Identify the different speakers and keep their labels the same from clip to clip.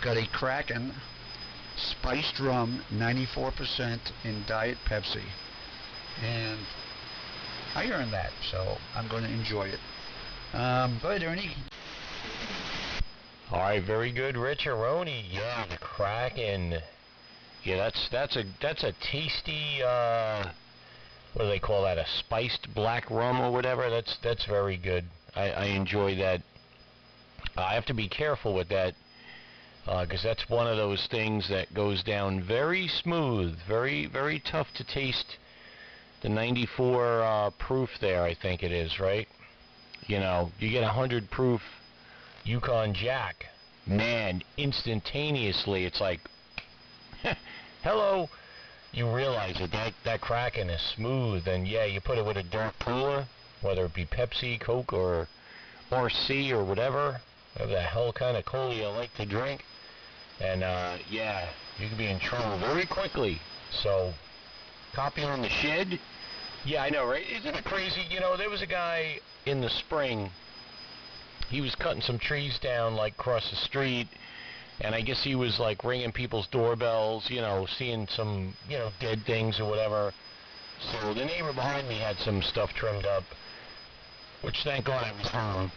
Speaker 1: Got a Kraken spiced rum, 94% in Diet Pepsi. And I earned that, so I'm going to enjoy it. Go ahead, Ernie.
Speaker 2: All right, very good, Richaroni. Yeah, the Kraken. Yeah, that's a tasty. What do they call that? A spiced black rum or whatever. That's very good. I enjoy that. I have to be careful with that because that's one of those things that goes down very smooth, very tough to taste. The 94 proof there, I think it is, right? You know, you get 100 proof Yukon Jack, man, instantaneously it's like, hello. You realize that Kraken is smooth, and yeah, you put it with a dark cooler, whether it be Pepsi, Coke, or RC or whatever the hell kind of cola you like to drink, and yeah, you can be in trouble very quickly. So, copy on the shed. Yeah, I know, right? Isn't it crazy? You know, there was a guy in the spring. He was cutting some trees down, like, across the street, and I guess he was, like, ringing people's doorbells, you know, seeing some, you know, dead things or whatever. So the neighbor behind me had some stuff trimmed up, which, thank God, I was home,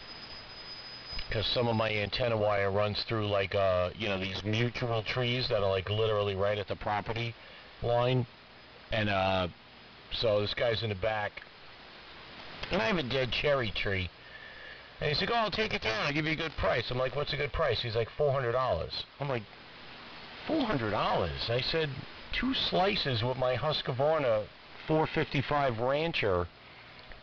Speaker 2: because some of my antenna wire runs through, like, you know, these mutual trees that are, like, literally right at the property line. And, so this guy's in the back, and I have a dead cherry tree. And he's like, oh, I'll take it down. I'll give you a good price. I'm like, what's a good price? He's like, $400. I'm like, $400? I said, 2 slices with my Husqvarna 455 Rancher,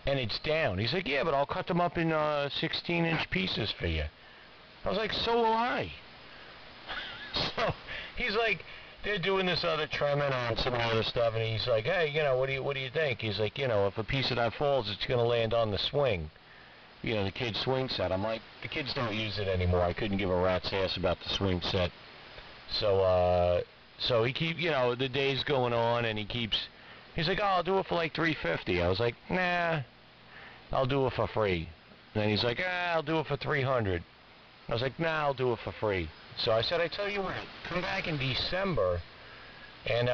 Speaker 2: and it's down. He's like, yeah, but I'll cut them up in 16-inch pieces for you. I was like, so will I. So he's like, they're doing this other trimming on some other stuff, and he's like, hey, you know, what do you think? He's like, you know, if a piece of that falls, it's going to land on the swing. You know, the kid's swing set. I'm like, the kids don't use it anymore. I couldn't give a rat's ass about the swing set. So he keep, you know, the day's going on, and he's like, oh, I'll do it for like $350. I was like, nah, I'll do it for free. And then he's like, I'll do it for $300. I was like, nah, I'll do it for free. So I said, I tell you what, come back in December, and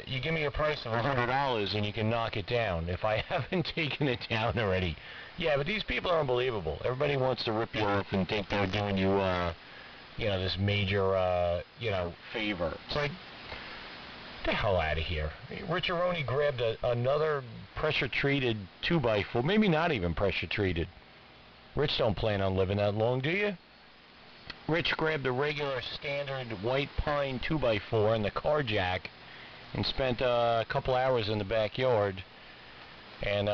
Speaker 2: you give me a price of $100, and you can knock it down if I haven't taken it down already. Yeah, but these people are unbelievable. Everybody wants to rip you off and think they're doing you, you know, this major, you know, favor. It's like, get the hell out of here. Richaroni grabbed another pressure-treated 2x4, maybe not even pressure-treated. Rich don't plan on living that long, do you? Rich grabbed a regular standard white pine 2x4 and the car jack and spent a couple hours in the backyard and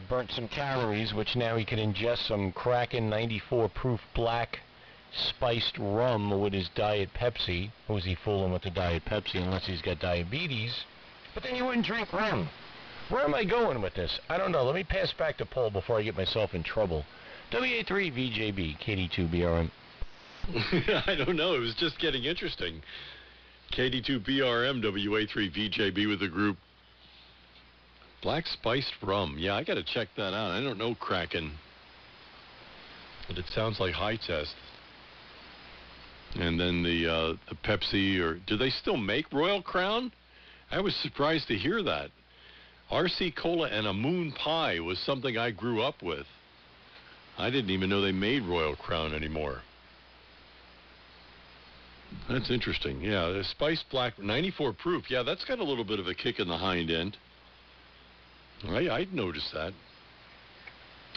Speaker 2: burnt some calories, which now he could ingest some Kraken 94 proof black spiced rum with his Diet Pepsi. Who's he fooling with the Diet Pepsi unless he's got diabetes? But then you wouldn't drink rum. Where am I going with this? I don't know. Let me pass back to Paul before I get myself in trouble. WA3VJB, KD2BRM.
Speaker 3: I don't know. It was just getting interesting. KD2BRM, WA3VJB with the group. Black spiced rum. Yeah, I got to check that out. I don't know Kraken, but it sounds like high test. And then the Pepsi, or do they still make Royal Crown? I was surprised to hear that. RC Cola and a Moon Pie was something I grew up with. I didn't even know they made Royal Crown anymore. That's interesting. Yeah, the spiced black, 94 proof. Yeah, that's got a little bit of a kick in the hind end. I'd noticed that.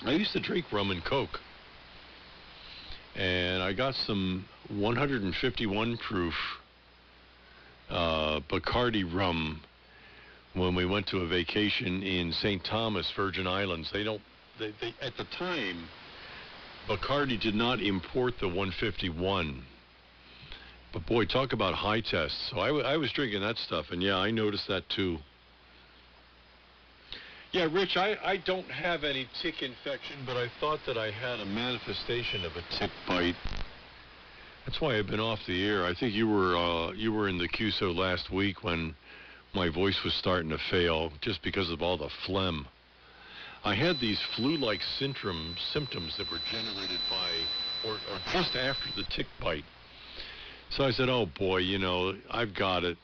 Speaker 3: I used to drink rum and Coke. And I got some 151 proof Bacardi rum when we went to a vacation in St. Thomas, Virgin Islands. They at the time, Bacardi did not import the 151. But boy, talk about high tests. So I was drinking that stuff, and yeah, I noticed that too. Yeah, Rich, I don't have any tick infection, but I thought that I had a manifestation of a tick bite. That's why I've been off the air. I think you were in the QSO last week when my voice was starting to fail just because of all the phlegm. I had these flu-like symptoms that were generated by, or just after the tick bite. So I said, oh boy, you know, I've got it.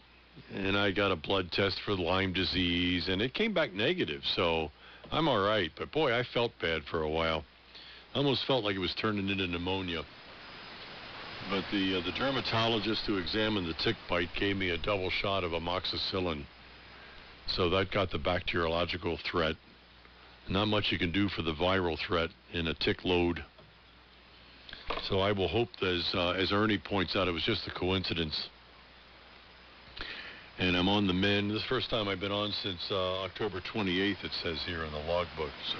Speaker 3: And I got a blood test for Lyme disease, and it came back negative, so I'm all right. But boy, I felt bad for a while. I almost felt like it was turning into pneumonia. But the dermatologist who examined the tick bite gave me a double shot of amoxicillin. So that got the bacteriological threat. Not much you can do for the viral threat in a tick load. So I will hope that, as Ernie points out, it was just a coincidence. And I'm on the mend. This is the first time I've been on since October 28th, it says here in the logbook. So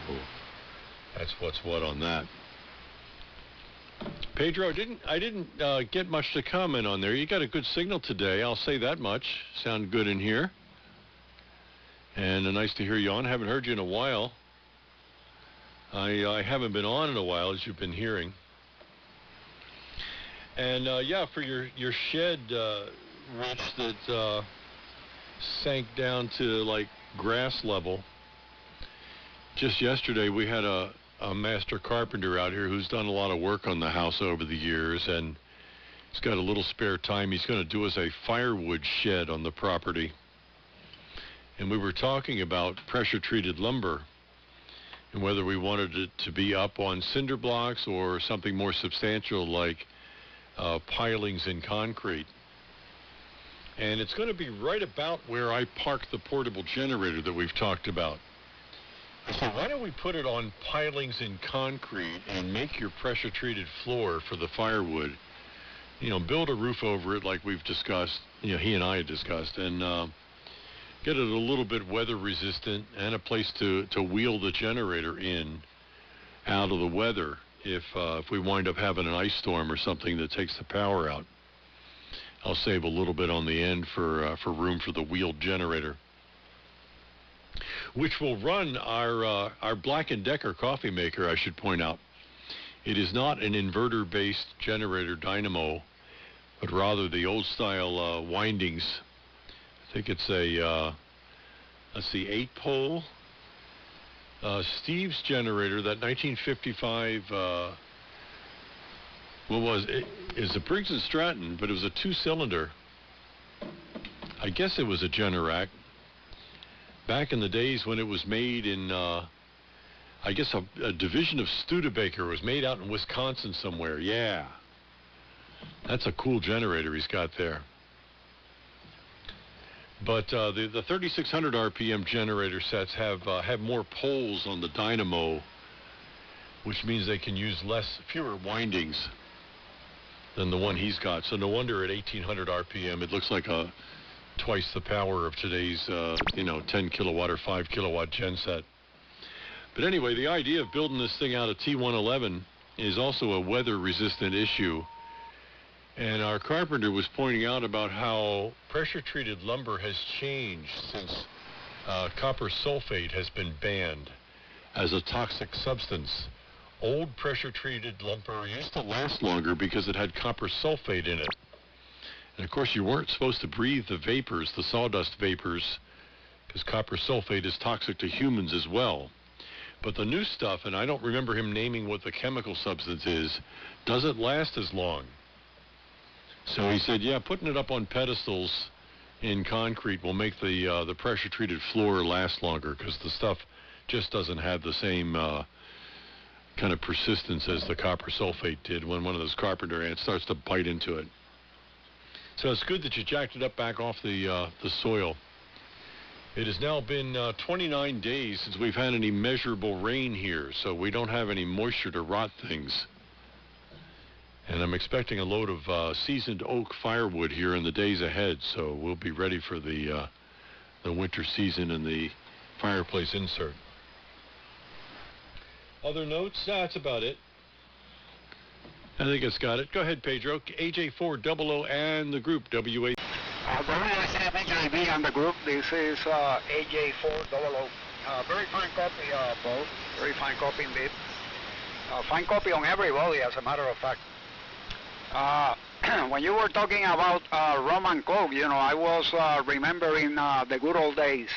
Speaker 3: that's what's what on that. Pedro, I didn't get much to comment on there. You got a good signal today. I'll say that much. Sound good in here. And nice to hear you on. Haven't heard you in a while. I haven't been on in a while, as you've been hearing. And yeah, for your shed, Rich, that sank down to like grass level. Just yesterday we had a master carpenter out here who's done a lot of work on the house over the years, and he's got a little spare time. He's going to do us a firewood shed on the property. And we were talking about pressure treated lumber and whether we wanted it to be up on cinder blocks or something more substantial like pilings in concrete. And it's going to be right about where I parked the portable generator that we've talked about. I said, why don't we put it on pilings in concrete and make your pressure-treated floor for the firewood? You know, build a roof over it like we've discussed, you know, he and I had discussed, and get it a little bit weather-resistant and a place to wheel the generator in out of the weather if we wind up having an ice storm or something that takes the power out. I'll save a little bit on the end for room for the wheeled generator, which will run our Black & Decker coffee maker, I should point out. It is not an inverter-based generator dynamo, but rather the old-style windings. I think it's a, let's see, 8-pole. Steve's generator, that 1955, what was it? Is a Briggs & Stratton, but it was a 2-cylinder. I guess it was a Generac. Back in the days when it was made in, I guess a division of Studebaker. It was made out in Wisconsin somewhere. Yeah. That's a cool generator he's got there. But the 3600 RPM generator sets have more poles on the dynamo, which means they can use fewer windings than the one he's got. So no wonder at 1800 RPM it looks like twice the power of today's 10 kilowatt or 5 kilowatt genset. But anyway, the idea of building this thing out of T111 is also a weather resistant issue. And our carpenter was pointing out about how pressure-treated lumber has changed since copper sulfate has been banned as a toxic substance. Old pressure-treated lumber used to last longer because it had copper sulfate in it. And of course, you weren't supposed to breathe the vapors, the sawdust vapors, because copper sulfate is toxic to humans as well. But the new stuff, and I don't remember him naming what the chemical substance is, doesn't last as long. So he said, yeah, putting it up on pedestals in concrete will make the pressure-treated floor last longer because the stuff just doesn't have the same kind of persistence as the copper sulfate did when one of those carpenter ants starts to bite into it. So it's good that you jacked it up back off the soil. It has now been 29 days since we've had any measurable rain here, so we don't have any moisture to rot things. And I'm expecting a load of seasoned oak firewood here in the days ahead, so we'll be ready for the winter season and the fireplace insert. Other notes? That's about it. I think it's got it. Go ahead, Pedro. AJ400 and the group, WA.
Speaker 4: WSFHIB and the group. This is AJ400. Very fine copy, Paul. Very fine copy indeed. Fine copy on everybody, as a matter of fact. When you were talking about rum and coke, you know, I was remembering the good old days.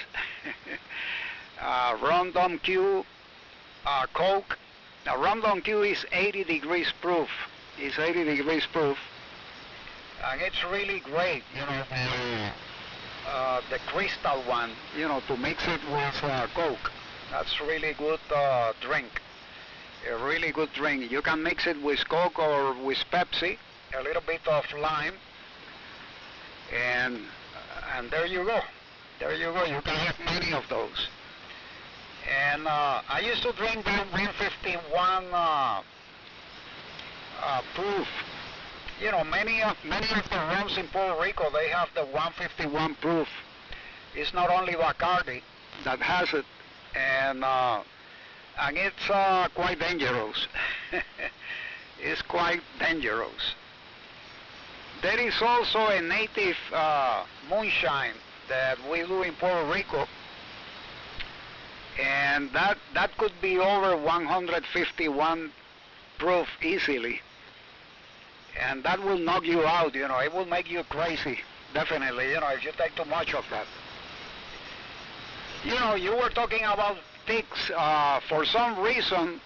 Speaker 4: Rum Dom Q, coke. Now, rum Dom Q is 80 degrees proof. It's 80 degrees proof. and it's really great, the crystal one, to mix it with Coke. That's really good drink. A really good drink. You can mix it with Coke or with Pepsi, a little bit of lime, and there you go. There you go. You can have many of those. And I used to drink the 151 proof. Many of the rums in Puerto Rico, they have the 151 proof. It's not only Bacardi that has it, and it's quite dangerous. It's quite dangerous. There is also a native moonshine that we do in Puerto Rico, and that could be over 151 proof easily. And that will knock you out, it will make you crazy, definitely, if you take too much of that. You were talking about ticks. For some reason,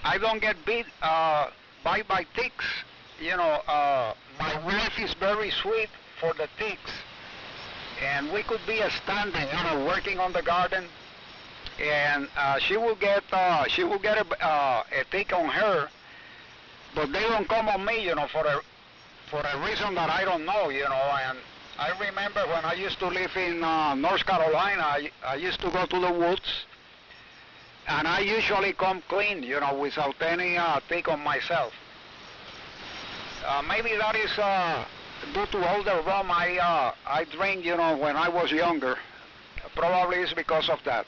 Speaker 4: I don't get bit by ticks. My wife is very sweet for the ticks. And we could be standing, working on the garden, and she will get a tick on her, but they don't come on me, for a reason that I don't know, and I remember when I used to live in North Carolina, I used to go to the woods, and I usually come clean, without any tick on myself. Maybe that is due to all the rum I drink, when I was younger. Probably it's because of that.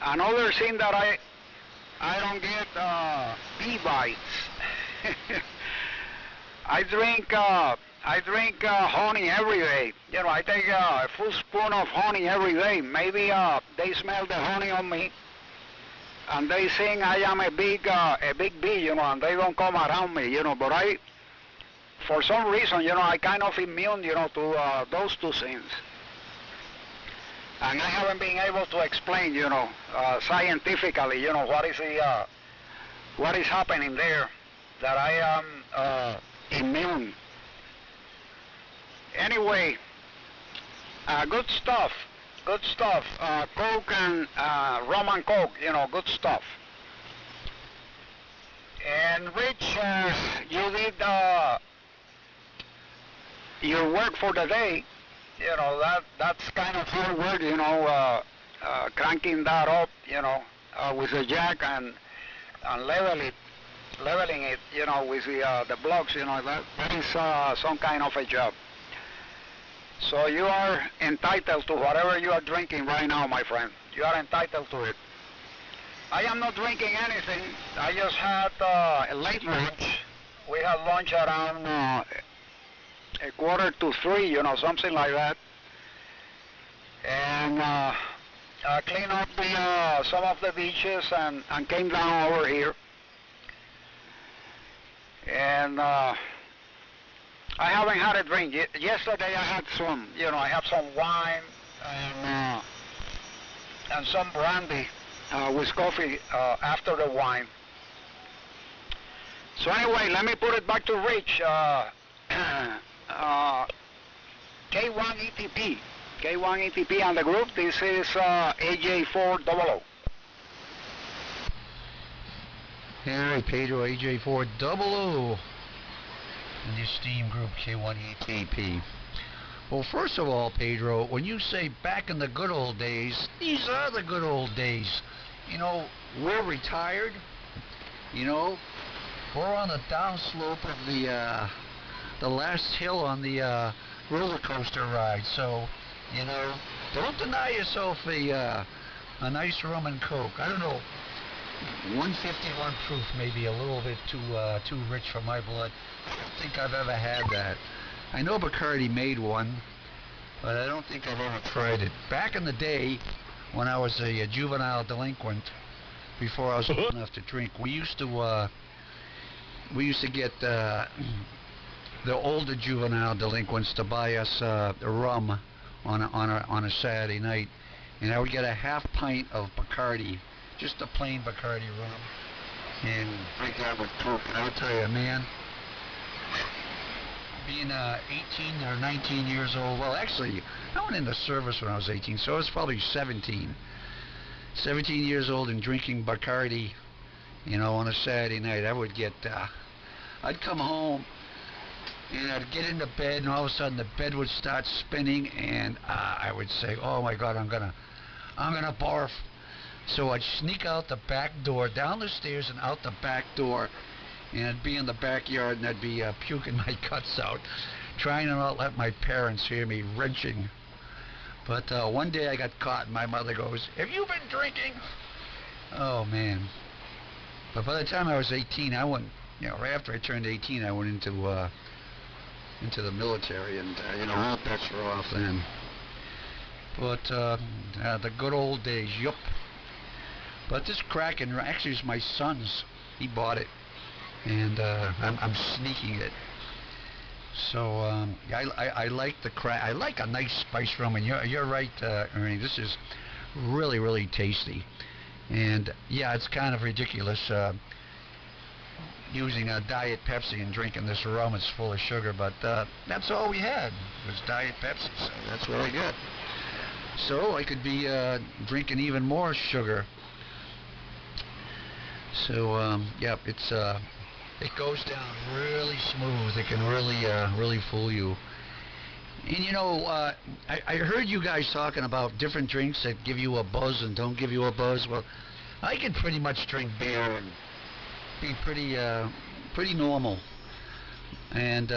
Speaker 4: Another thing that I don't get bee bites. I drink honey every day. I take a full spoon of honey every day. Maybe they smell the honey on me, and they think I am a big bee, and they don't come around me, But for some reason, I kind of immune, to those two things. And I haven't been able to explain, scientifically, what is happening there, that I am immune. Anyway, good stuff. Coke and rum and Coke, good stuff. And Rich, you did your work for the day. That's kind of hard work, cranking that up, with a jack and leveling it, with the blocks, that is some kind of a job. So you are entitled to whatever you are drinking right now, my friend. You are entitled to it. I am not drinking anything. I just had a late lunch. We had lunch around 2:45, something like that. And I cleaned up some of the dishes and came down over here. And I haven't had a drink. Yesterday I had some, I have some wine and some brandy with coffee after the wine. So anyway, let me put it back to Rich. K1 ETP on the group. This is AJ400.
Speaker 1: Alright, Pedro, AJ400 in the steam group K1ETP. Well, first of all, Pedro, when you say back in the good old days, these are the good old days. We're retired. We're on the downslope of the last hill on the roller coaster ride. So, don't deny yourself a nice rum and Coke. I don't know. 151 proof may be a little bit too rich for my blood. I don't think I've ever had that. I know Bacardi made one, but I don't think I've ever tried it. Back in the day, when I was a juvenile delinquent, before I was old enough to drink, we used to get the older juvenile delinquents to buy us rum on a Saturday night, and I would get a half pint of Bacardi. Just a plain Bacardi rum, and drink that with Coke. And I'll tell you, man, being 18 or 19 years old. Well, actually, I went into service when I was 18, so I was probably 17. 17 years old and drinking Bacardi, on a Saturday night. I'd come home and I'd get into bed, and all of a sudden the bed would start spinning, and I would say, "Oh my God, I'm gonna barf." So I'd sneak out the back door, down the stairs and out the back door, and I'd be in the backyard, and I'd be puking my guts out, trying to not let my parents hear me wrenching. But one day I got caught, and my mother goes, "Have you been drinking?" Oh man! But by the time I was 18, I went. Right after I turned 18, I went into the military, and all bets were off then. But the good old days, yup. But this Kraken actually is my son's. He bought it, and I'm sneaking it. So I like the crack. I like a nice spice rum, and you're right, Ernie. This is really, really tasty. And yeah, it's kind of ridiculous using a Diet Pepsi and drinking this rum. It's full of sugar, but that's all we had was Diet Pepsi. So that's what I got. So I could be drinking even more sugar. So yeah, it goes down really smooth. It can really fool you. And I heard you guys talking about different drinks that give you a buzz and don't give you a buzz. Well, I can pretty much drink beer and be pretty normal. And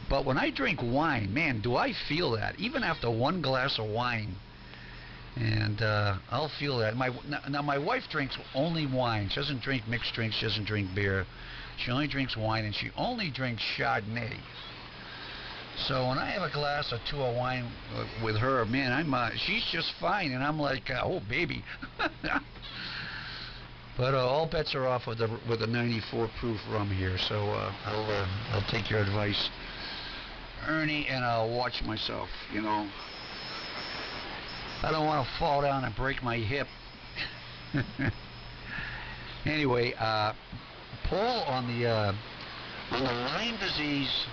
Speaker 1: but when I drink wine, man, do I feel that? Even after one glass of wine, and I'll feel that. Now my wife drinks only wine. She doesn't drink mixed drinks. She doesn't drink beer. She only drinks wine, and she only drinks Chardonnay. So when I have a glass or two of wine with her, man, she's just fine, and I'm like, oh baby. But all bets are off with the 94 proof rum here. So I'll take your advice, Ernie, and I'll watch myself. I don't want to fall down and break my hip. Anyway, Paul, on the Lyme disease.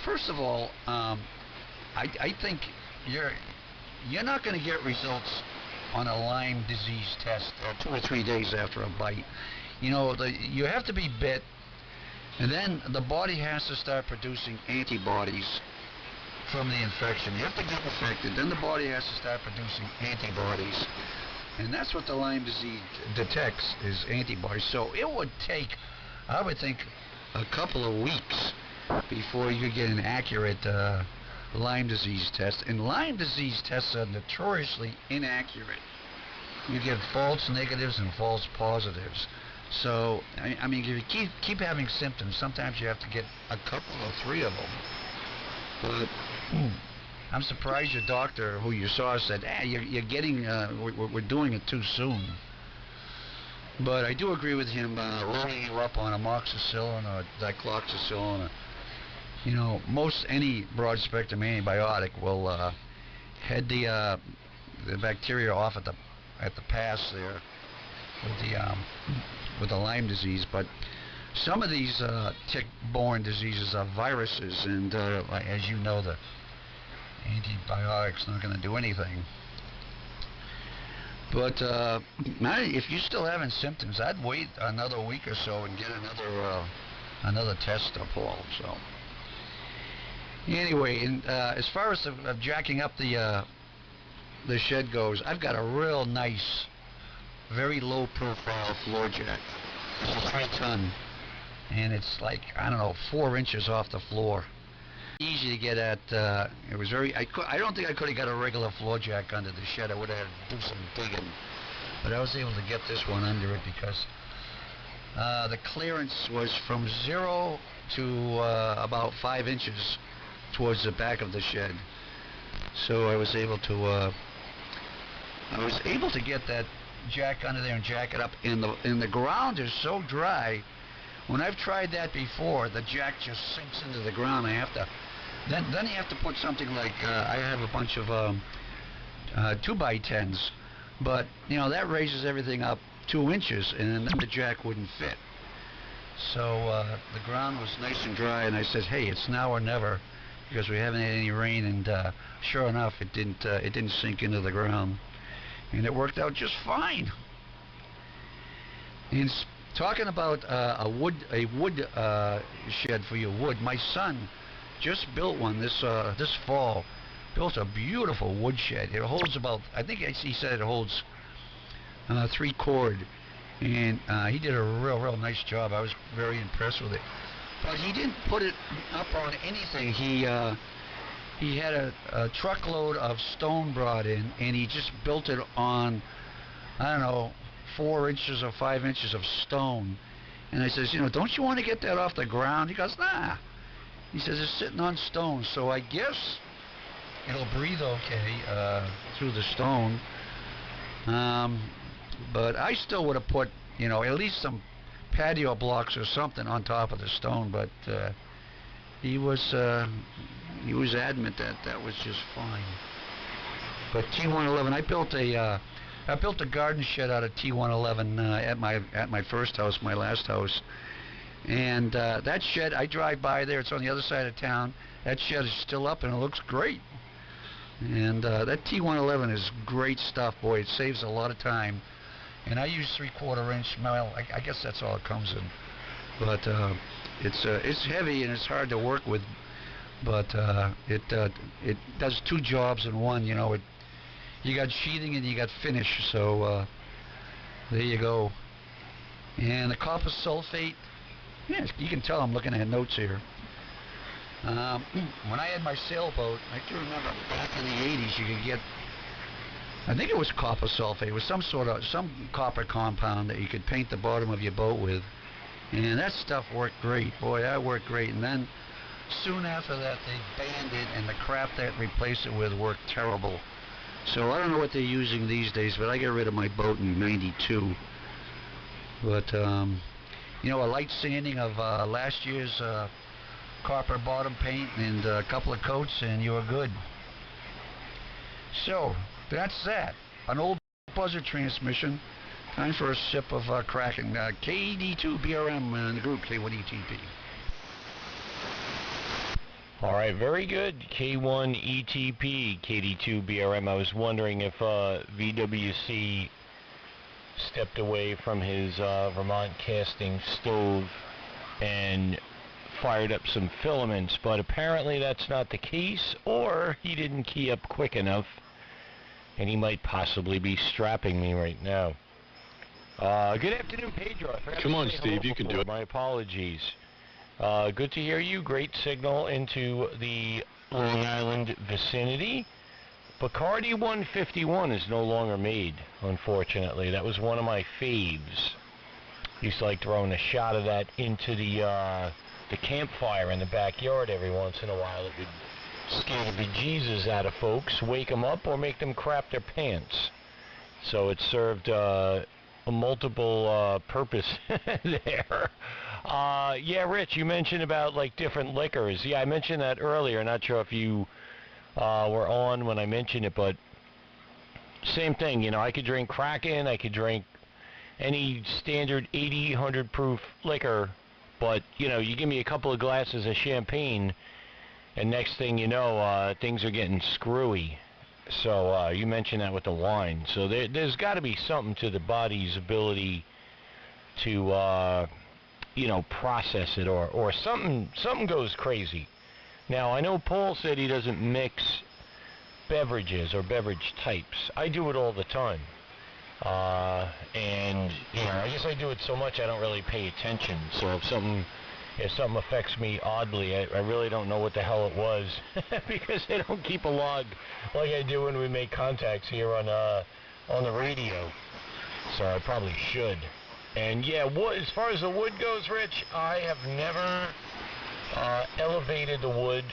Speaker 1: First of all, I think you're not going to get results on a Lyme disease test 2 or 3 days after a bite. You have to be bit, and then the body has to start producing antibodies from the infection. You have to get infected, then the body has to start producing antibodies, and that's what the Lyme disease detects, is antibodies. So it would take, I would think, a couple of weeks before you get an accurate Lyme disease test. And Lyme disease tests are notoriously inaccurate. You get false negatives and false positives. So I mean, if you keep having symptoms, sometimes you have to get a couple or 3 of them. But I'm surprised your doctor, who you saw, said, you're getting, we're doing it too soon. But I do agree with him, loading you up on amoxicillin or dicloxacillin. Most any broad-spectrum antibiotic will head the bacteria off at the pass there with the Lyme disease. But some of these tick-borne diseases are viruses, and as you know, the antibiotics not going to do anything. But if you're still having symptoms, I'd wait another week or so and get another test up, Paul. So anyway, and as far as jacking up the shed goes, I've got a real nice, very low-profile floor jack. It's a 3-ton, and it's like, I don't know, 4 inches off the floor. Easy to get at. It was very. I don't think I could have got a regular floor jack under the shed. I would have had to do some digging, but I was able to get this one under it because the clearance was from 0 to about 5 inches towards the back of the shed. So I was able to get that jack under there and jack it up. And the ground is so dry. When I've tried that before, the jack just sinks into the ground. Then you have to put something like, I have a bunch of 2x10s, but that raises everything up 2 inches, and then the jack wouldn't fit. So the ground was nice and dry, and I said, "Hey, it's now or never," because we haven't had any rain. And sure enough, it didn't sink into the ground, and it worked out just fine. And talking about a wood shed for your wood, my son just built one this fall. Built a beautiful wood shed. It holds about, I think he said it holds 3 cord, and he did a real nice job. I was very impressed with it. But he didn't put it up on anything. He had a truckload of stone brought in, and he just built it on, I don't know, 4 inches or 5 inches of stone. And I says, don't you want to get that off the ground? He goes, nah. He says, it's sitting on stone, so I guess it'll breathe okay through the stone. But I still would have put, at least some patio blocks or something on top of the stone. But he was adamant that that was just fine. But T111, I built a garden shed out of T111 at my first house, my last house. And that shed, I drive by there. It's on the other side of town. That shed is still up, and it looks great. And that T111 is great stuff, boy. It saves a lot of time. And I use 3/4 inch. Well, I guess that's all it comes in. But it's heavy and it's hard to work with. But it does 2 jobs in one. You got sheathing and you got finish. So there you go. And the copper sulfate. Yeah, you can tell I'm looking at notes here. When I had my sailboat, I do remember back in the 80s you could get, I think it was copper sulfate. It was some copper compound that you could paint the bottom of your boat with. And that stuff worked great. Boy, that worked great. And then soon after that they banned it, and the crap that replaced it with worked terrible. So I don't know what they're using these days, but I got rid of my boat in '92. But a light sanding of last year's copper bottom paint and a couple of coats, and you were good. So that's that. An old buzzer transmission. Time for a sip of Kraken. KD2 BRM in the group K1ETP.
Speaker 2: All right, very good. K1ETP, KD2 BRM. I was wondering if VWC stepped away from his Vermont casting stove and fired up some filaments, but apparently that's not the case, or he didn't key up quick enough, and he might possibly be strapping me right now. Good afternoon, Pedro.
Speaker 3: Come on, Steve, you can do it.
Speaker 2: My apologies. Good to hear you. Great signal into the Long Island vicinity. Bacardi 151 is no longer made, unfortunately. That was one of my faves. Used to like throwing a shot of that into the campfire in the backyard every once in a while. It would scare the bejesus out of folks, wake them up, or make them crap their pants. So it served a multiple purpose there. Yeah, Rich, you mentioned about like different liquors. Yeah, I mentioned that earlier. Not sure if you were on when I mentioned it, but same thing. I could drink Kraken, I could drink any standard 80, 100 proof liquor, but you give me a couple of glasses of champagne, and next thing you know, things are getting screwy. So you mentioned that with the wine. So there's got to be something to the body's ability to process it, or something goes crazy. Now, I know Paul said he doesn't mix beverages or beverage types. I do it all the time. And, I guess I do it so much I don't really pay attention. So if something affects me oddly, I really don't know what the hell it was because I don't keep a log like I do when we make contacts here on the radio. So I probably should. And yeah, as far as the wood goes, Rich, I have never elevated the wood.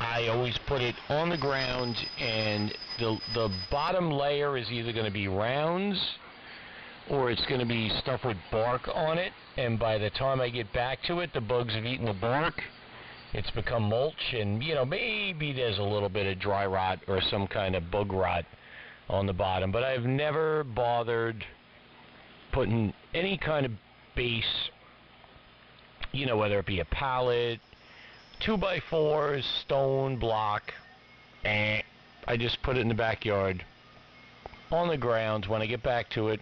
Speaker 2: I always put it on the ground, and the bottom layer is either going to be rounds or it's going to be stuff with bark on it, and by the time I get back to it, the bugs have eaten the bark. It's become mulch, and maybe there's a little bit of dry rot or some kind of bug rot on the bottom, but I've never bothered putting any kind of base you know, whether it be a pallet, 2x4s, stone, block, and I just put it in the backyard on the ground. When I get back to it,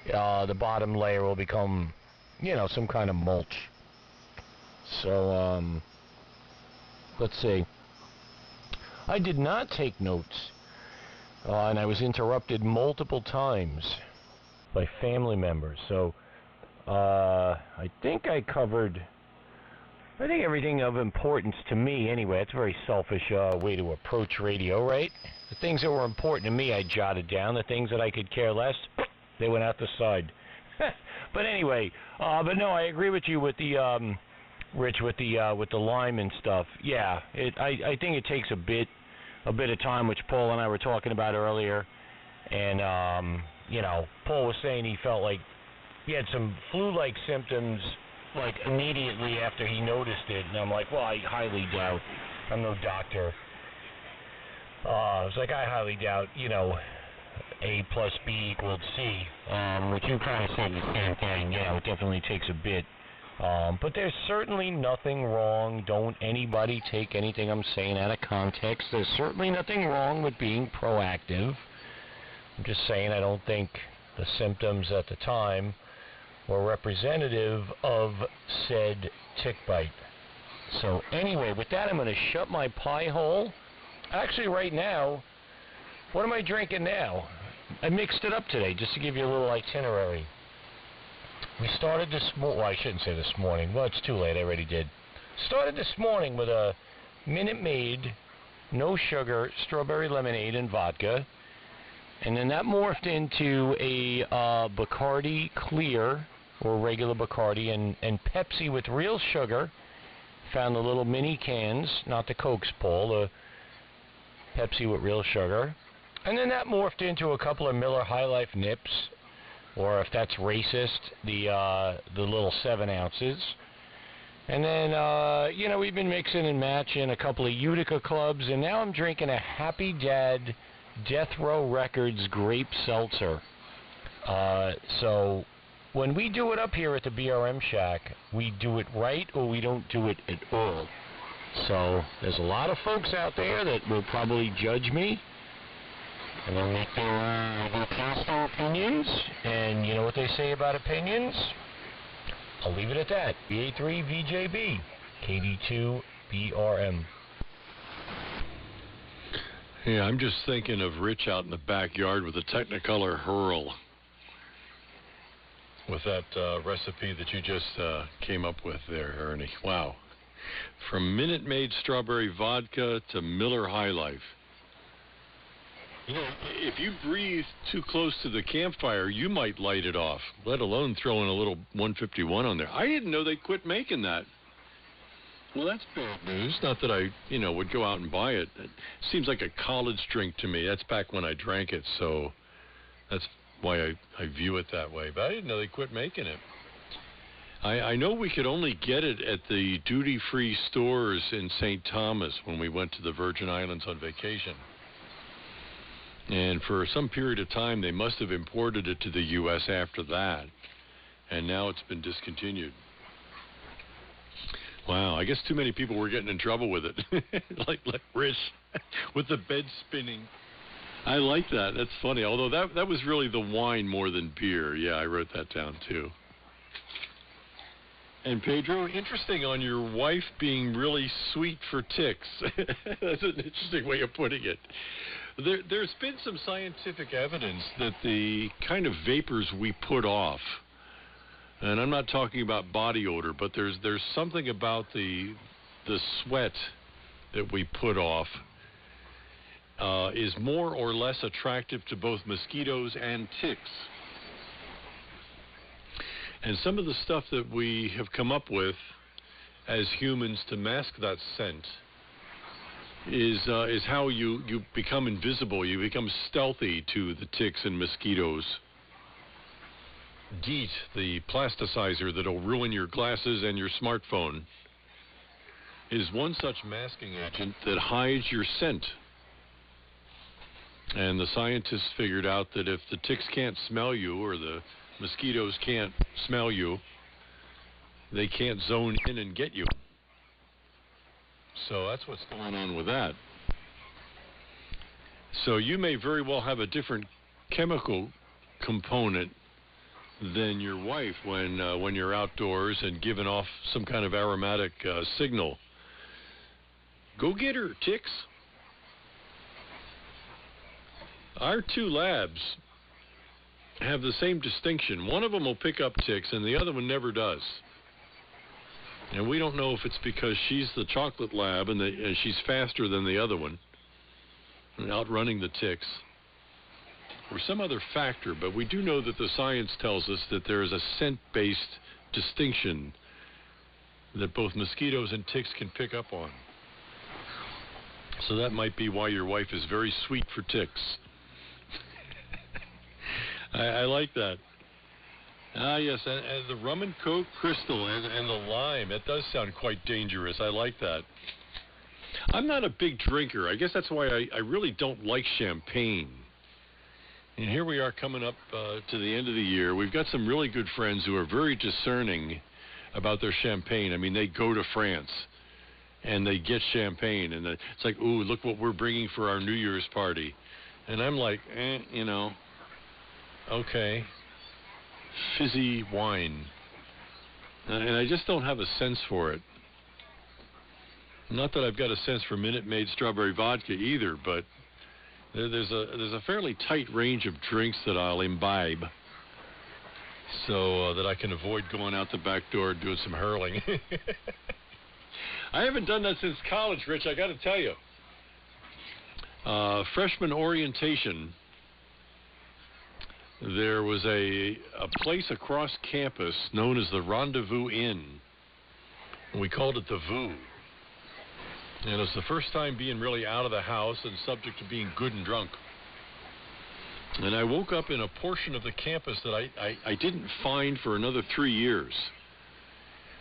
Speaker 2: the bottom layer will become, you know, some kind of mulch. So, let's see. I did not take notes, and I was interrupted multiple times by family members. So, I think I covered, I think everything of importance to me anyway. It's a very selfish way to approach radio, right? The things that were important to me, I jotted down. The things that I could care less, they went out the side. But anyway, but no, I agree with you with the, Rich, with the lime and stuff. Yeah, I think it takes a bit of time, which Paul and I were talking about earlier. And, you know, Paul was saying he felt like he had some flu-like symptoms, like, immediately after he noticed it. And I'm like, well, I highly doubt. I'm no doctor. I was like, I highly doubt, you know, A plus B equals C. Which you kind of said the same thing. Yeah, it definitely takes a bit. But there's certainly nothing wrong. Don't anybody take anything I'm saying out of context. There's certainly nothing wrong with being proactive. I'm just saying I don't think the symptoms at the time were representative of said tick bite. So anyway, with that, I'm going to shut my pie hole. Actually, right now, what am I drinking now? I mixed it up today just to give you a little itinerary. We started this morning, well, I shouldn't say this morning. Well, it's too late. I already did. Started this morning with a Minute Maid, no sugar, strawberry lemonade and vodka. And then that morphed into a Bacardi Clear, or regular Bacardi, and Pepsi with real sugar. Found the little mini cans, not the Cokes, Paul, the Pepsi with real sugar. And then that morphed into a couple of Miller High Life nips, or if that's racist, the little 7 ounces. And then, you know, we've been mixing and matching a couple of Utica Clubs, and now I'm drinking a Happy Dad Death Row Records Grape Seltzer. So when we do it up here at the BRM Shack, we do it right or we don't do it at all. So there's a lot of folks out there that will probably judge me, and they'll make their personal opinions. And you know what they say about opinions? I'll leave it at that. BA3VJB, KD2BRM.
Speaker 3: Yeah, I'm just thinking of Rich out in the backyard with a Technicolor Hurl. With that recipe that you just came up with there, Ernie. Wow. From Minute Maid strawberry vodka to Miller High Life. You know, if you breathe too close to the campfire, you might light it off, let alone throw in a little 151 on there. I didn't know they quit making that. Well, that's bad news. Not that I, you know, would go out and buy it. It seems like a college drink to me. That's back when I drank it, so that's why I view it that way. But I didn't know they quit making it. I know we could only get it at the duty-free stores in St. Thomas when we went to the Virgin Islands on vacation. And for some period of time, they must have imported it to the U.S. after that. And now it's been discontinued. Wow, I guess too many people were getting in trouble with it. like Rich, with the bed spinning. I like that. That's funny. Although that was really the wine more than beer. Yeah, I wrote that down too. And Pedro, interesting on your wife being really sweet for ticks. That's an interesting way of putting it. There's been some scientific evidence that the kind of vapors we put off, and I'm not talking about body odor, but there's something about the sweat that we put off is more or less attractive to both mosquitoes and ticks. And some of the stuff that we have come up with as humans to mask that scent is how you become invisible. You become stealthy to the ticks and mosquitoes. DEET, the plasticizer that'll ruin your glasses and your smartphone, is one such masking agent that hides your scent. And the scientists figured out that if the ticks can't smell you or the mosquitoes can't smell you, they can't zone in and get you. So that's what's going on with that. So you may very well have a different chemical component than your wife when you're outdoors and giving off some kind of aromatic signal. Go get her, ticks. Our two labs have the same distinction. One of them will pick up ticks and the other one never does. And we don't know if it's because she's the chocolate lab and she's faster than the other one, outrunning the ticks, or some other factor, but we do know that the science tells us that there is a scent-based distinction that both mosquitoes and ticks can pick up on. So that might be why your wife is very sweet for ticks. I like that. Ah, yes, and the rum and coke crystal and the lime, it does sound quite dangerous. I like that. I'm not a big drinker. I guess that's why I really don't like champagne. And here we are coming up to the end of the year. We've got some really good friends who are very discerning about their champagne. I mean, they go to France and they get champagne, and it's like, ooh, look what we're bringing for our New Year's party. And I'm like, you know, okay, fizzy wine. And I just don't have a sense for it. Not that I've got a sense for Minute Maid strawberry vodka either, but there's a fairly tight range of drinks that I'll imbibe, so that I can avoid going out the back door and doing some hurling. I haven't done that since college, Rich, I got to tell you. Freshman orientation, there was a place across campus known as the Rendezvous Inn. We called it the VU. And it was the first time being really out of the house and subject to being good and drunk. And I woke up in a portion of the campus that I didn't find for another 3 years.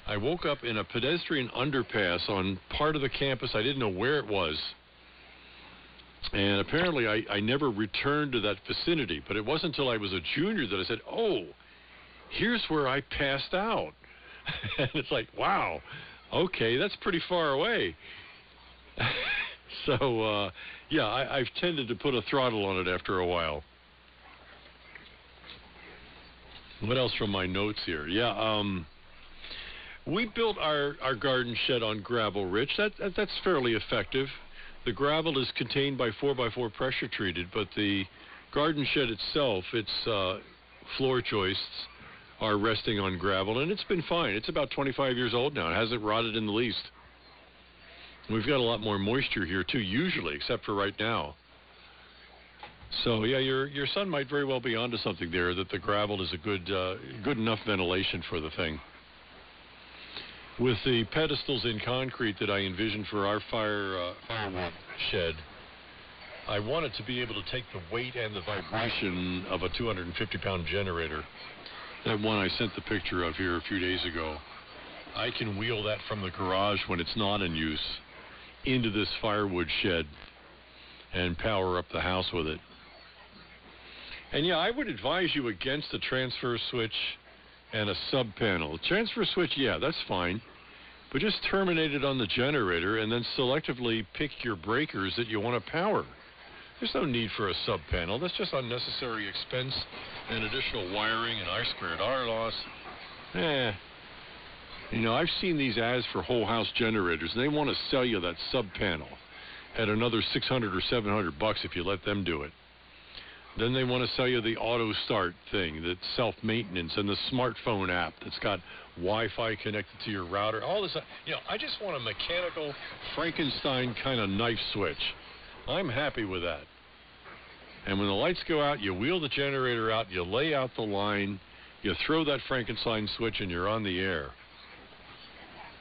Speaker 3: I woke up in a pedestrian underpass on part of the campus. I didn't know where it was. And apparently I never returned to that vicinity. But it wasn't until I was a junior that I said, oh, here's where I passed out. And it's like, wow, okay, that's pretty far away. So, yeah, I've tended to put a throttle on it after a while. What else from my notes here? Yeah, we built our garden shed on gravel, Rich. That's fairly effective. The gravel is contained by 4x4 pressure treated, but the garden shed itself, its floor joists are resting on gravel, and it's been fine. It's about 25 years old now. It hasn't rotted in the least. We've got a lot more moisture here too, usually, except for right now. So yeah, your son might very well be onto something there, that the gravel is a good enough ventilation for the thing. With the pedestals in concrete that I envisioned for our firewood shed, I wanted to be able to take the weight and the vibration of a 250-pound generator. That one I sent the picture of here a few days ago. I can wheel that from the garage when it's not in use into this firewood shed and power up the house with it. And yeah, I would advise you against a transfer switch and a sub panel. Transfer switch, yeah, that's fine, but just terminate it on the generator and then selectively pick your breakers that you want to power. There's no need for a sub panel. That's just unnecessary expense and additional wiring and I2R loss. You know, I've seen these ads for whole house generators, and they want to sell you that sub panel at another $600 or $700 if you let them do it. Then they want to sell you the auto start thing, that's self-maintenance, and the smartphone app that's got Wi-Fi connected to your router. All this, you know, I just want a mechanical Frankenstein kind of knife switch. I'm happy with that. And when the lights go out, you wheel the generator out, you lay out the line, you throw that Frankenstein switch, and you're on the air.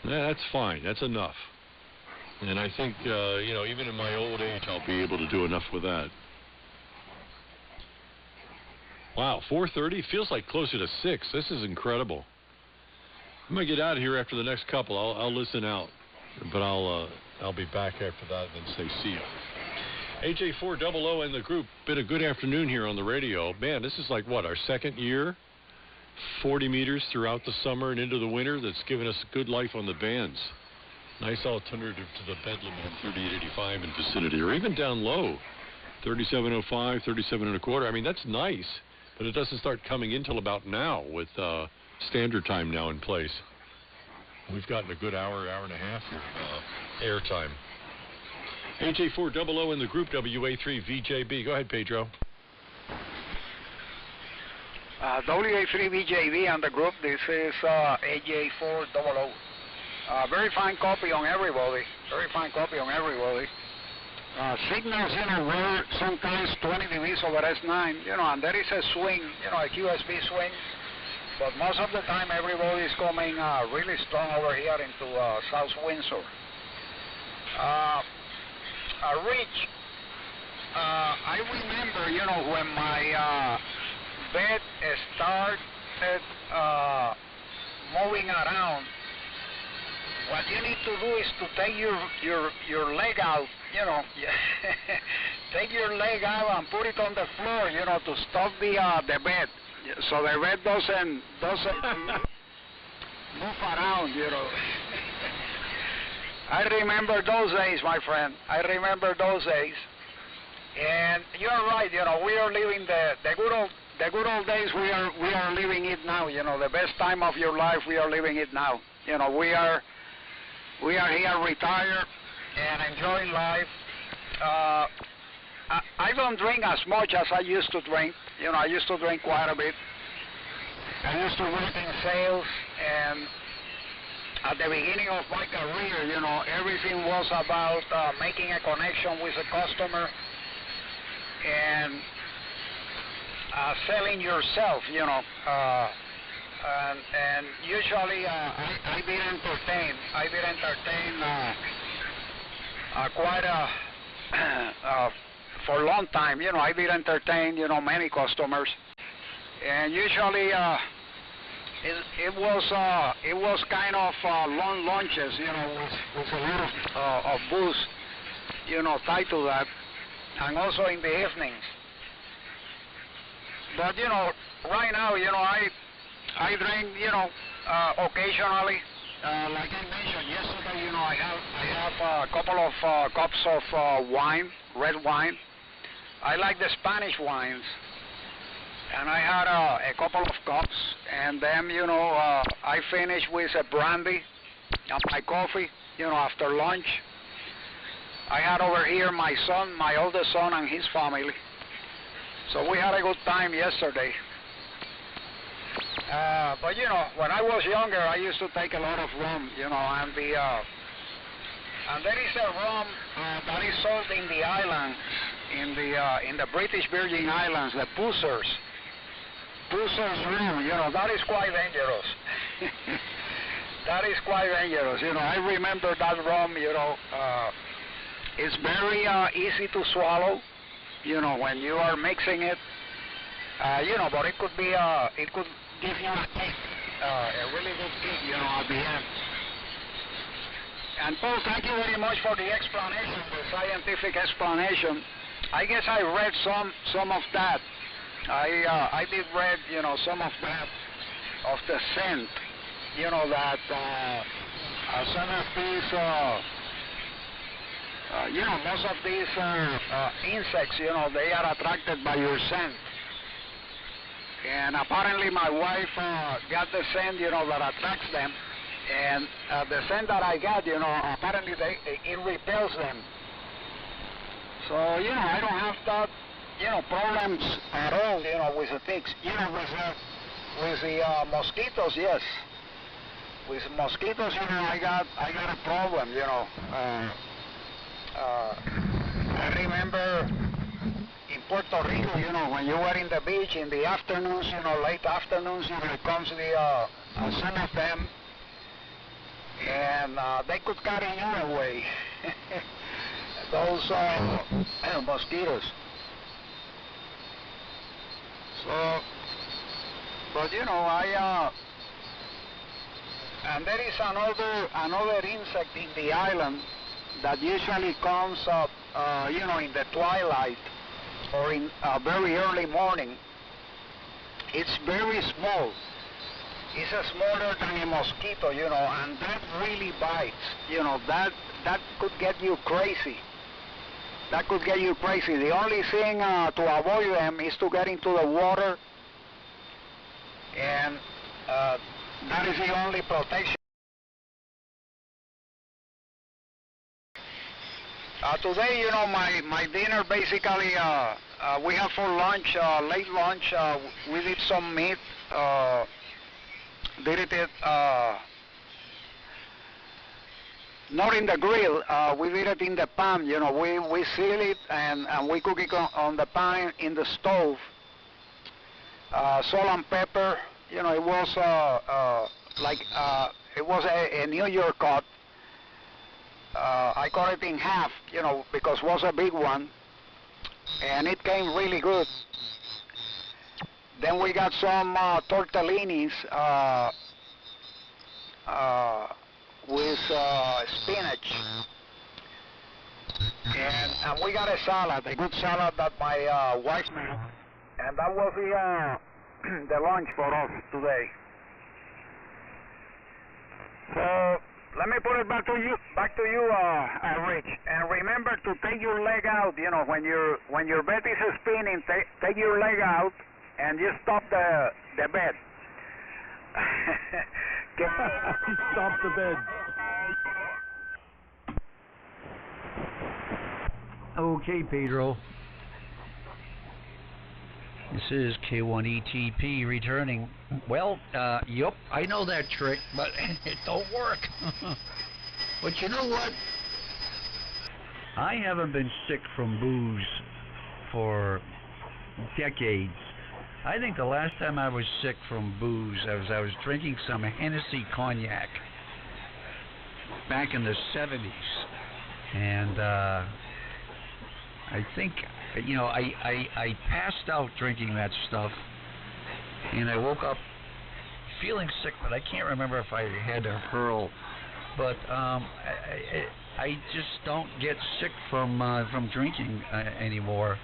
Speaker 3: Yeah, that's fine. That's enough. And I think, you know, even in my old age, I'll be able to do enough with that. Wow, 4:30 feels like closer to 6. This is incredible. I'm gonna get out of here after the next couple. I'll listen out, but I'll be back after that and say see ya. AJ400 and the group. Been a good afternoon here on the radio. Man, this is like what, our second year 40 meters throughout the summer and into the winter that's given us good life on the bands. Nice alternative to the Bedlam on 3885 and vicinity, or even down low, 3705, 37 and a quarter. I mean, that's nice, but it doesn't start coming in till about now with standard time now in place. We've gotten a good hour and a half of air time. AJ400 in the group, WA3VJB. Go ahead, Pedro.
Speaker 4: WA3VJB and the group, this is AJ400. Very fine copy on everybody. Very fine copy on everybody. Signals, were sometimes 20 degrees over S9, and there is a swing, a QSB swing. But most of the time, everybody is coming really strong over here into South Windsor. Rich, I remember, when my bed started moving around, what you need to do is to take your leg out, take your leg out and put it on the floor, to stop the bed, so the bed doesn't move around, I remember those days, my friend. I remember those days. And you're right, we are living the good old days. We are living it now. The best time of your life. We are living it now. We are here retired and enjoying life. I don't drink as much as I used to drink. I used to drink quite a bit. I used to work in sales, and at the beginning of my career, everything was about making a connection with a customer and selling yourself, and usually I did entertain. Quite for a long time. I did entertain, many customers, and usually it was kind of long lunches, with a lot of booze, tied to that, and also in the evenings. But right now, I drink, occasionally. Like I mentioned yesterday, I have a couple of cups of wine, red wine. I like the Spanish wines, and I had a couple of cups, and then I finished with a brandy and my coffee, after lunch. I had over here my son, my oldest son, and his family. So we had a good time yesterday. But when I was younger, I used to take a lot of rum, and there is a rum that is sold in the islands, in the British Virgin Islands, the Pussers rum, that is quite dangerous. That is quite dangerous. I remember that rum. It's very easy to swallow, when you are mixing it. But it could be it could give you a kick, a really good kick, at the end. And Paul, thank you very much for the explanation, the scientific explanation. I guess I read some of that. I did read, some of that, of the scent, that some of these, most of these insects, they are attracted by your scent. And apparently my wife got the scent, that attracts them. And the scent that I got, apparently it repels them. So, I don't have that, problems at all, with the ticks. With the mosquitoes, yes. With mosquitoes, I got a problem, I remember in Puerto Rico, when you were in the beach in the afternoons, late afternoons, it comes the some of them, and they could carry you away. Those mosquitoes. So, but and there is another insect in the island that usually comes up, in the twilight or in very early morning. It's very small, It's smaller than a mosquito, and that really bites. That could get you crazy. That could get you crazy. The only thing to avoid them is to get into the water, and that is the only protection. Today, my dinner basically, we have for lunch, late lunch, we did some meat, did it, not in the grill, we did it in the pan, we seal it and we cook it on the pan in the stove. Salt and pepper, it was it was a New York cut. I cut it in half, because it was a big one, and it came really good. Then we got some tortellinis with spinach, and we got a salad, a good salad that my wife made, and that was the lunch for us today. So let me put it back to you, Rich. And remember to take your leg out. When your bed is spinning, take your leg out and just stop the bed.
Speaker 3: Stop the bed.
Speaker 1: Okay, Pedro. This is K1ETP returning. Well, yup, I know that trick, but it don't work. But you know what? I haven't been sick from booze for decades. I think the last time I was sick from booze, I was drinking some Hennessy cognac back in the 70s. And I think, I passed out drinking that stuff, and I woke up feeling sick, but I can't remember if I had a hurl. But I just don't get sick from drinking anymore.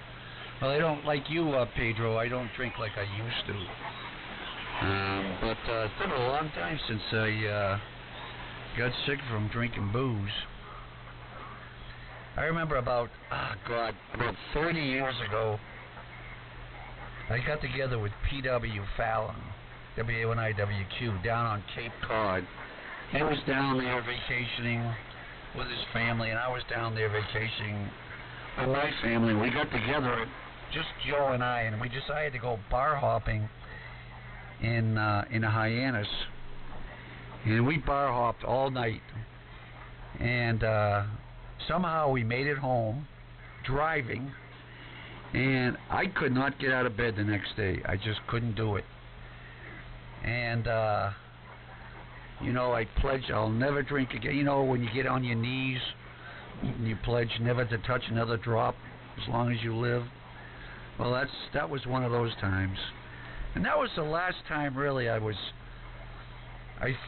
Speaker 1: Well, I don't, like you, Pedro, I don't drink like I used to. But it's been a long time since I got sick from drinking booze. I remember about 30 years ago, I got together with P.W. Fallon, W-A-N-I-W-Q, down on Cape Cod. He was down there vacationing with his family, and I was down there vacationing with my family. We got together, just Joe and I, and we decided to go bar hopping in the Hyannis. And we bar hopped all night. And somehow we made it home, driving, and I could not get out of bed the next day. I just couldn't do it. And, I pledged I'll never drink again. When you get on your knees, you pledge never to touch another drop as long as you live. Well, that was one of those times. And that was the last time, really, I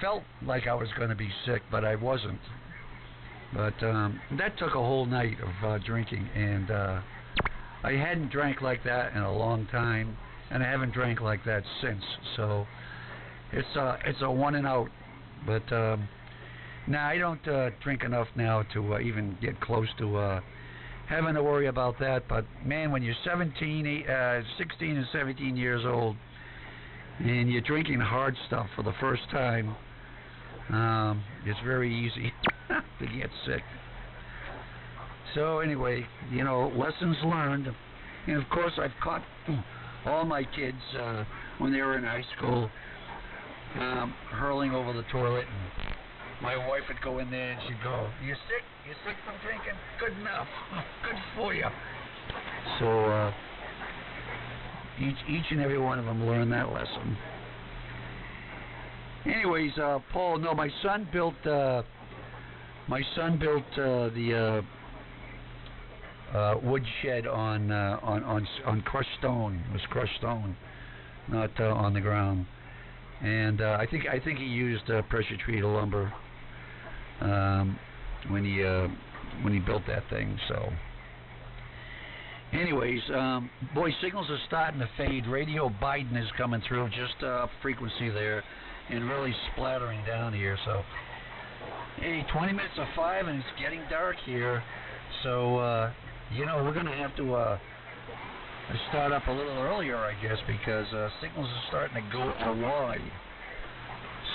Speaker 1: felt like I was going to be sick, but I wasn't. But that took a whole night of drinking, and I hadn't drank like that in a long time, and I haven't drank like that since. So it's a one and out. But I don't drink enough now to even get close to having to worry about that. But man, when you're 16 and 17 years old, and you're drinking hard stuff for the first time, it's very easy to get sick. So anyway, lessons learned. And of course, I've caught all my kids when they were in high school hurling over the toilet, and my wife would go in there and she'd go, "You sick? You sick from drinking? Good enough. Good for you." So each and every one of them learned that lesson. Anyways, Paul, no, my son built the wood shed on crushed stone. It was crushed stone, not on the ground. And I think he used pressure treated lumber when he built that thing. So, anyways, boy, signals are starting to fade. Radio Biden is coming through, just up frequency there. and really splattering down here. So, hey, 20 minutes of 5 and it's getting dark here. So, you know, we're going to have to start up a little earlier, I guess, because signals are starting to go awry.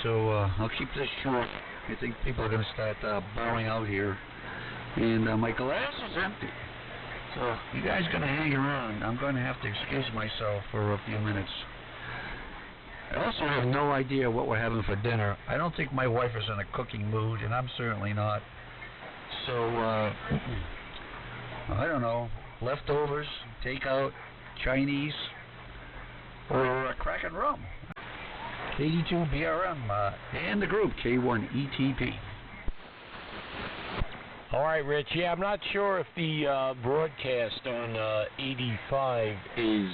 Speaker 1: So I'll keep this short. I think people are going to start bowing out here. And my glass is empty. So you guys are going to hang around. I'm going to have to excuse myself for a few minutes. I also have no idea what we're having for dinner. I don't think my wife is in a cooking mood, and I'm certainly not. So, I don't know. Leftovers, takeout, Chinese, or cracking rum. K82BRM and the group K1ETP.
Speaker 2: All right, Rich. Yeah, I'm not sure if the broadcast on 85 is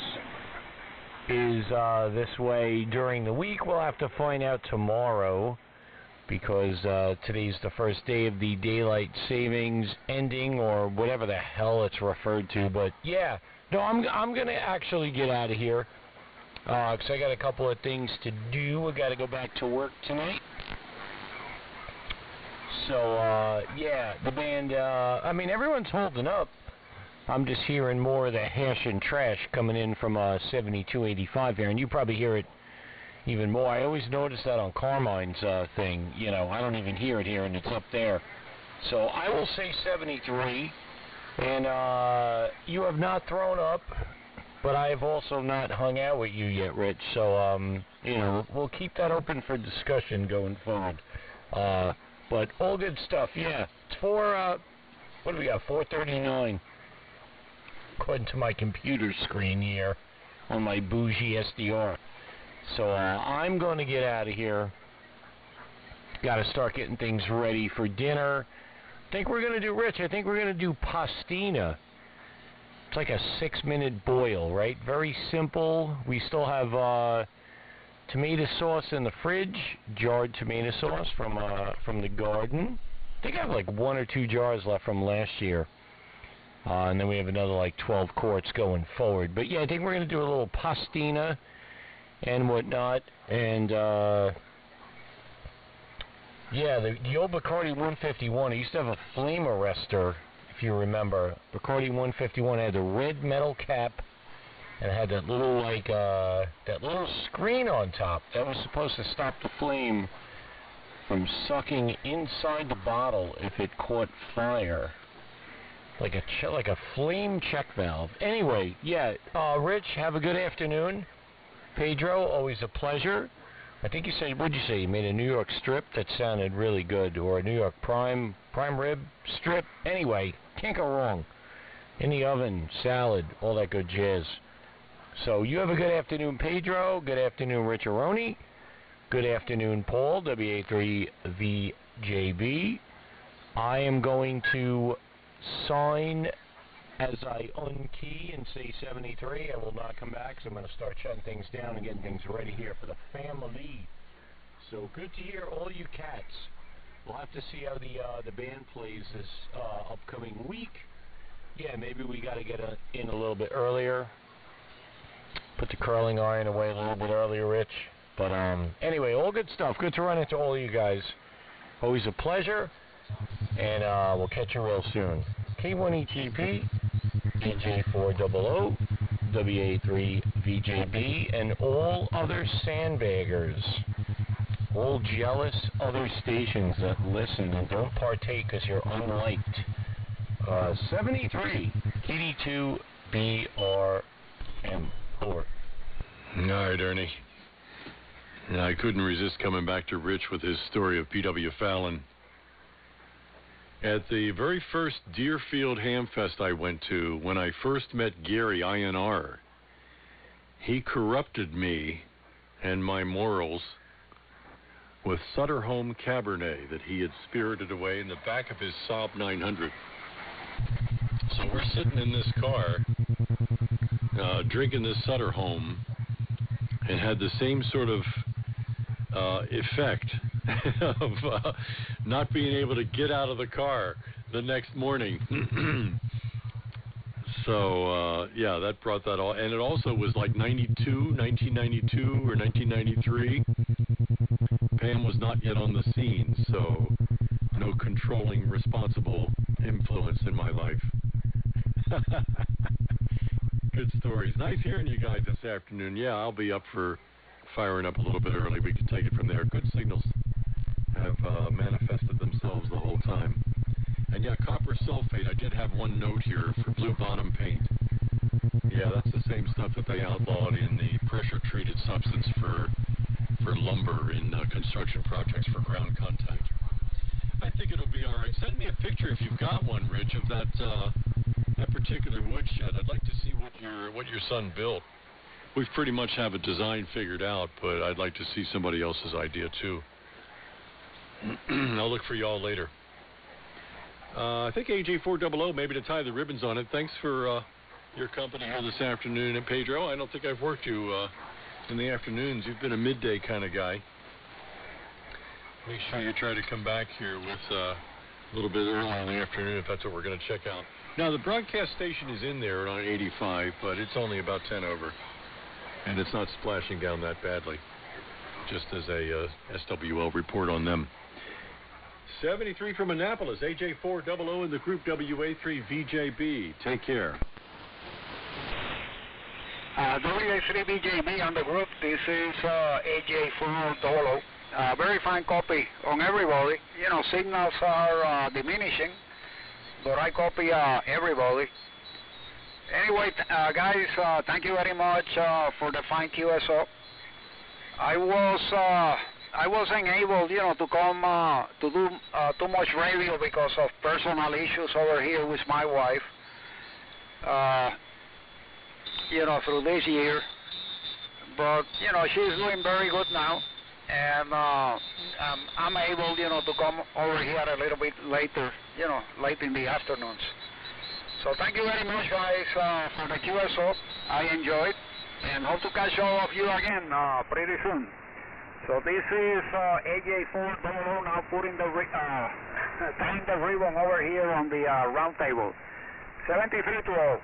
Speaker 2: this way during the week. We'll have to find out tomorrow, because today's the first day of the daylight savings ending, or whatever the hell it's referred to. But yeah, no, I'm gonna actually get out of here, because I got a couple of things to do. I got to go back to work tonight. So yeah, the band. I mean, everyone's holding up. I'm just hearing more of the hash and trash coming in from 7285 here, and you probably hear it even more. I always notice that on Carmine's thing. You know, I don't even hear it here, and it's up there. So I will say 73, and you have not thrown up, but I have also not hung out with you yet, Rich. So, you know, we'll keep that open for discussion going forward. But all good stuff, yeah. It's what do we got, 4:39, according to my computer screen here on my bougie SDR. So I'm going to get out of here. Got to start getting things ready for dinner. I think we're going to do, Rich, I think we're going to do pastina. It's like a 6-minute boil, right? Very simple. We still have tomato sauce in the fridge, jarred tomato sauce from the garden. I think I have like 1 or 2 jars left from last year. And then we have another like 12 quarts going forward. But yeah, I think we're going to do a little pastina and whatnot. And yeah, the old Bacardi 151, I used to have a flame arrestor, if you remember. Bacardi 151 had the red metal cap, and it had that little that little screen on top that was supposed to stop the flame from sucking inside the bottle if it caught fire, like a flame check valve. Anyway, yeah, Rich, have a good afternoon. Pedro, always a pleasure. I think you said, what'd you say? You made a New York strip that sounded really good, or a New York prime rib strip. Anyway, can't go wrong. In the oven, salad, all that good jazz. So you have a good afternoon, Pedro. Good afternoon, Rich Aroni. Good afternoon, Paul, WA3VJB. I am going to sign as I unkey and say 73. I will not come back, so I'm going to start shutting things down and getting things ready here for the family. So good to hear all you cats. We'll have to see how the band plays this upcoming week. Yeah, maybe we got to get in a little bit earlier. Put the curling iron away a little bit earlier, Rich. But anyway, all good stuff. Good to run into all you guys. Always a pleasure. And we'll catch you real soon. K1ETP, AJ400, WA3VJB, and all other sandbaggers. All jealous other stations that listen and don't partake because you're unliked. 73, 82, BRM. Over.
Speaker 3: All right, Ernie. I couldn't resist coming back to Rich with his story of P.W. Fallon. At the very first Deerfield Hamfest I went to, when I first met Gary INR, he corrupted me and my morals with Sutter Home Cabernet that he had spirited away in the back of his Saab 900. So we're sitting in this car, drinking this Sutter Home, and had the same sort of effect of not being able to get out of the car the next morning. So, yeah, that brought that all. And it also was like 1992 or 1993. Pam was not yet on the scene, so no controlling, responsible influence in my life. Good stories. Nice hearing you guys this afternoon. Yeah, I'll be up for firing up a little bit early. We can take it from there. Good signals have manifested themselves the whole time. And yeah, copper sulfate. I did have one note here for blue bottom paint. Yeah, that's the same stuff that they outlawed in the pressure-treated substance for lumber in construction projects for ground contact. I think it'll be all right. Send me a picture if you've got one, Rich, of that particular woodshed. I'd like to see what your son built. We pretty much have a design figured out, but I'd like to see somebody else's idea too. I'll look for y'all later. I think AJ400, maybe to tie the ribbons on it. Thanks for your company here this afternoon. And Pedro, I don't think I've worked you in the afternoons. You've been a midday kind of guy. Make sure you try to come back here with a little bit early in the afternoon if that's what we're going to check out. Now, the broadcast station is in there on 85, but it's only about 10 over. And it's not splashing down that badly. Just as a SWL report on them. 73 from Annapolis, AJ400 in the group WA3VJB. Take care.
Speaker 4: WA3VJB on the group. This is AJ400. Very fine copy on everybody. You know, signals are diminishing, but I copy everybody. Anyway, guys, thank you very much for the fine QSO. I wasn't able, you know, to come to do too much radio because of personal issues over here with my wife. You know, through this year. But you know, she's doing very good now. And I'm able, you know, to come over here a little bit later, you know, late in the afternoons. So thank you very much, guys, for the QSO. I enjoyed, and hope to catch all of you again pretty soon. So this is AJ400 now putting the tying the ribbon over here on the round table. 7320.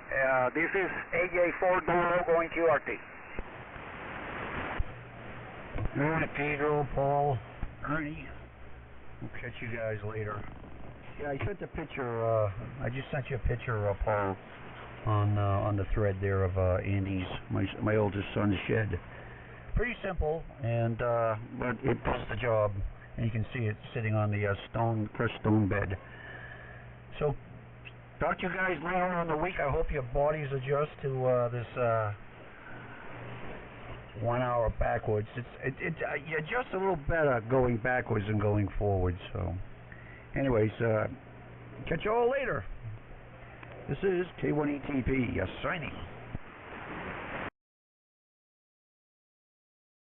Speaker 4: This is AJ400 going QRT.
Speaker 1: All right, Pedro, Paul, Ernie. We'll catch you guys later. Yeah, I sent a picture. I just sent you a picture, Paul, on the thread there of Andy's, my oldest son's shed. Pretty simple, and but it does the job. And you can see it sitting on the crushed stone bed. So, talk to you guys later on in the week. I hope your bodies adjust to this 1 hour backwards. You adjust a little better going backwards than going forward. So, anyways, catch you all later. This is K1ETP signing.